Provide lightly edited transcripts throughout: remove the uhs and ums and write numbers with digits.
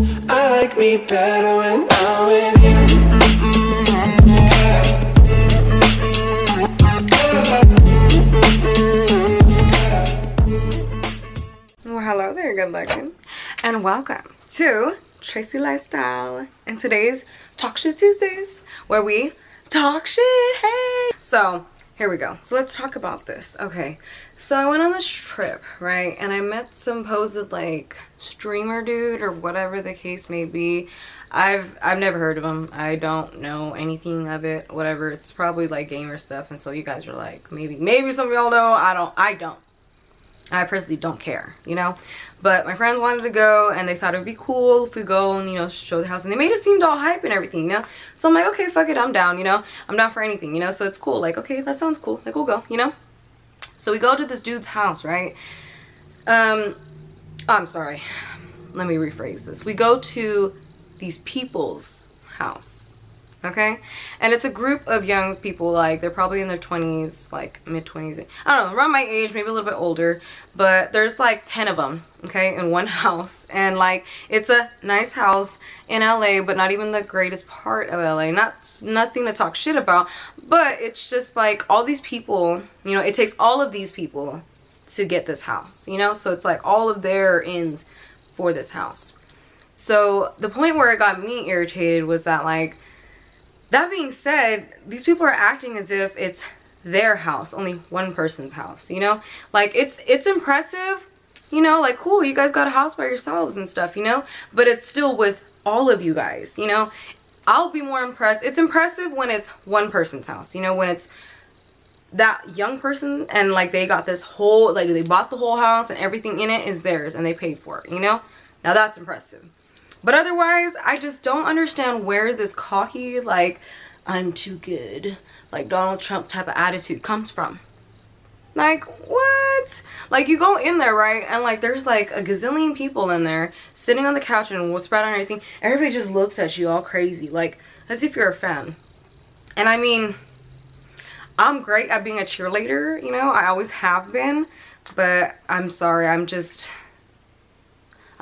I like me better when I'm with you. Well, hello there, good looking, and welcome to Tracy Lifestyle and today's Talk Shit Tuesdays, where we talk shit. Hey, so here we go. So let's talk about this. Okay, so I went on this trip, right, and I met some supposed like streamer dude or whatever the case may be. I've never heard of him. I don't know anything of it, whatever. It's probably like gamer stuff, and so you guys are like, maybe some of y'all know. I don't. I personally don't care, you know, but my friends wanted to go and they thought it would be cool if we go and, you know, show the house, and they made it seem all hype and everything, you know. So I'm like, okay, fuck it, I'm down, you know, I'm down for anything, you know. So it's cool, like, okay, that sounds cool, like, we'll go, you know. So we go to this dude's house, right? I'm sorry, let me rephrase this. We go to these people's house, okay, and it's a group of young people, like they're probably in their 20s, like mid-20s, I don't know, around my age, maybe a little bit older, but there's like 10 of them, okay, in one house. And like, it's a nice house in LA, but not even the greatest part of LA. Nothing to talk shit about, but it's just like all these people, you know, it takes all of these people to get this house, you know. So it's like all of their ends for this house. So the point where it got me irritated was that, like, that being said, these people are acting as if it's their house, only one person's house, you know? Like, it's impressive, you know, like, cool, you guys got a house by yourselves and stuff, you know? But it's still with all of you guys, you know? I'll be more impressed. It's impressive when it's one person's house, you know, when it's that young person and, like, they got this whole, like, they bought the whole house and everything in it is theirs and they paid for it, you know? Now that's impressive. But otherwise, I just don't understand where this cocky, like, I'm too good, like Donald Trump type of attitude comes from. Like, what? Like, you go in there, right, and like there's like a gazillion people in there sitting on the couch and we'll spread on everything. Everybody just looks at you all crazy, like as if you're a fan. And I mean, I'm great at being a cheerleader, you know, I always have been, but I'm sorry, I'm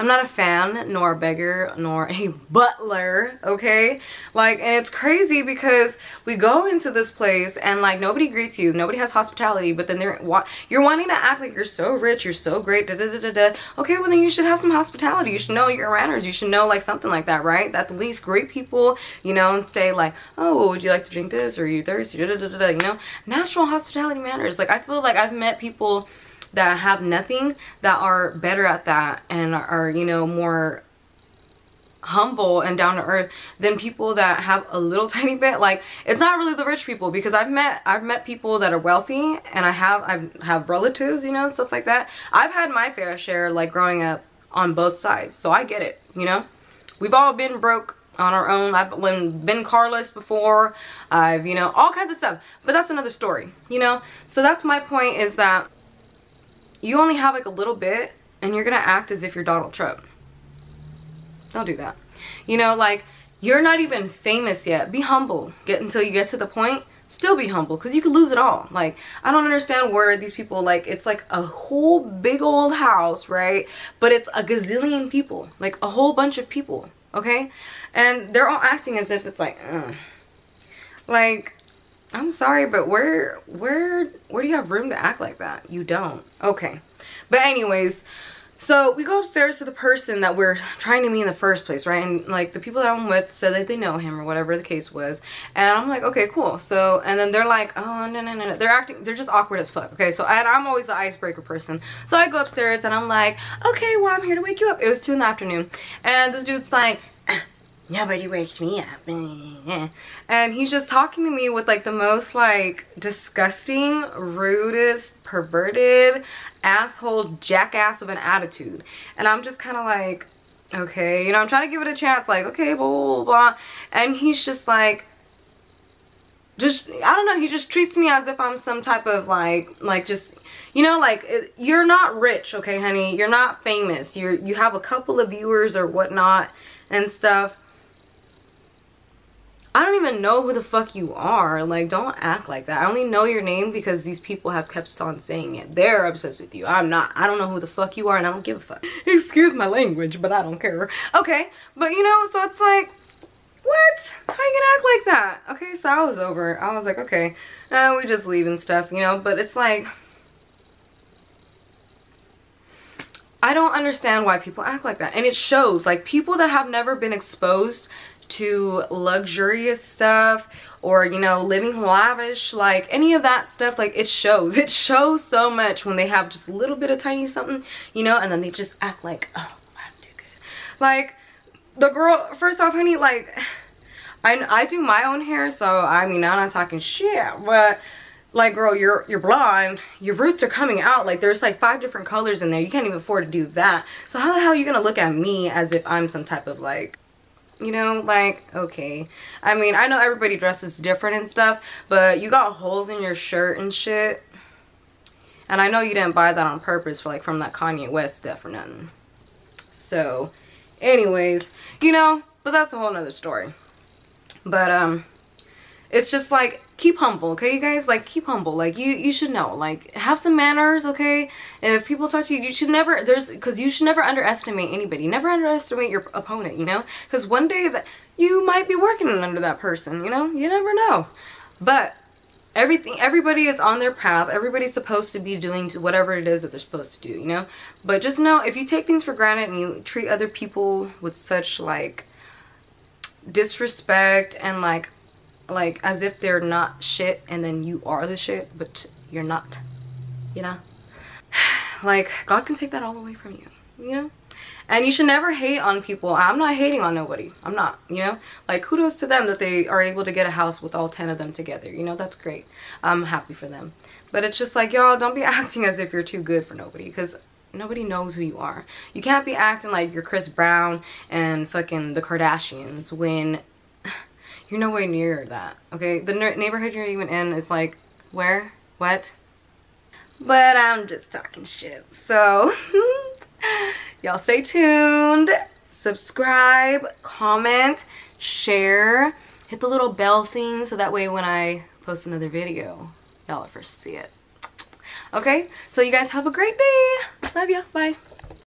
not a fan, nor a beggar, nor a butler, okay? Like, and it's crazy because we go into this place and, like, nobody greets you, nobody has hospitality, but then you're wanting to act like you're so rich, you're so great, da-da-da-da-da. Okay, well, then you should have some hospitality. You should know your manners. You should know, like, something like that, right? At least greet people, you know, and say, like, oh, would you like to drink this? Or are you thirsty? Da-da-da-da-da, you know? Natural hospitality manners. Like, I feel like I've met people that have nothing that are better at that and are, you know, more humble and down to earth than people that have a little tiny bit. Like, it's not really the rich people, because I've met people that are wealthy, and I have relatives, you know, and stuff like that. I've had my fair share, like, growing up on both sides, so I get it, you know. We've all been broke on our own. I've been carless before. I've, you know, all kinds of stuff, but that's another story, you know. So that's my point, is that you only have like a little bit and you're gonna act as if you're Donald Trump. Don't do that. You know, like, you're not even famous yet. Be humble. Until you get to the point, still be humble, because you could lose it all. Like, I don't understand where these people, like, it's like a whole big old house, right? But it's a gazillion people, like a whole bunch of people, okay? And they're all acting as if it's like, like, I'm sorry, but where do you have room to act like that? You don't. Okay. But anyways, so we go upstairs to the person that we're trying to meet in the first place, right? And like the people that I'm with said that they know him or whatever the case was. And I'm like, okay, cool. So, and then they're like, oh, no. They're just awkward as fuck. Okay, so, and I'm always the icebreaker person. So I go upstairs and I'm like, okay, well, I'm here to wake you up. It was 2 in the afternoon. And this dude's like, nobody wakes me up. And he's just talking to me with like the most like disgusting, rudest, perverted, asshole, jackass of an attitude. And I'm just kind of like, okay, you know, I'm trying to give it a chance, like, okay, blah, blah, blah, blah. And he's just like, I don't know, he just treats me as if I'm some type of like just, you know, like, you're not rich, okay, honey, you're not famous, you have a couple of viewers or whatnot and stuff. I don't even know who the fuck you are. Like, don't act like that. I only know your name because these people have kept on saying it. They're obsessed with you. I'm not. I don't know who the fuck you are, and I don't give a fuck. Excuse my language, but I don't care. Okay, but you know, so it's like, what? How you gonna act like that? Okay, so I was over. I was like, okay, we just leave and stuff, you know, but it's like, I don't understand why people act like that. And it shows, like, people that have never been exposed to luxurious stuff, or, you know, living lavish, like any of that stuff, like, it shows so much when they have just a little bit of tiny something, you know, and then they just act like, oh, I'm too good. Like, the girl, first off, honey, like, I do my own hair, so I mean, I'm not talking shit, but like, girl, you're blonde, your roots are coming out, like, there's like 5 different colors in there, you can't even afford to do that. So how the hell are you gonna look at me as if I'm some type of, like, you know, like, okay. I mean, I know everybody dresses different and stuff, but you got holes in your shirt and shit. And I know you didn't buy that on purpose for, like, from that Kanye West stuff or nothing. So, anyways, you know, but that's a whole nother story. But, it's just like, keep humble, okay, you guys? Like, keep humble. Like, you should know. Like, have some manners, okay? If people talk to you, you should never, because you should never underestimate anybody. Never underestimate your opponent, you know? Because one day that you might be working under that person, you know? You never know. But everybody is on their path. Everybody's supposed to be doing whatever it is that they're supposed to do, you know? But just know, if you take things for granted and you treat other people with such, like, disrespect and, like as if they're not shit, and then you are the shit, but you're not, you know, like, God can take that all away from you, you know. And you should never hate on people. I'm not hating on nobody, I'm not, you know, like, kudos to them that they are able to get a house with all 10 of them together, you know. That's great. I'm happy for them. But it's just like, y'all, don't be acting as if you're too good for nobody, because nobody knows who you are. You can't be acting like you're Chris Brown and fucking the Kardashians when you're nowhere near that, okay? The neighborhood you're even in is like, where? What? But I'm just talking shit. So, y'all stay tuned. Subscribe, comment, share. Hit the little bell thing so that way when I post another video, y'all are first to see it. Okay? So you guys have a great day. Love ya. Bye.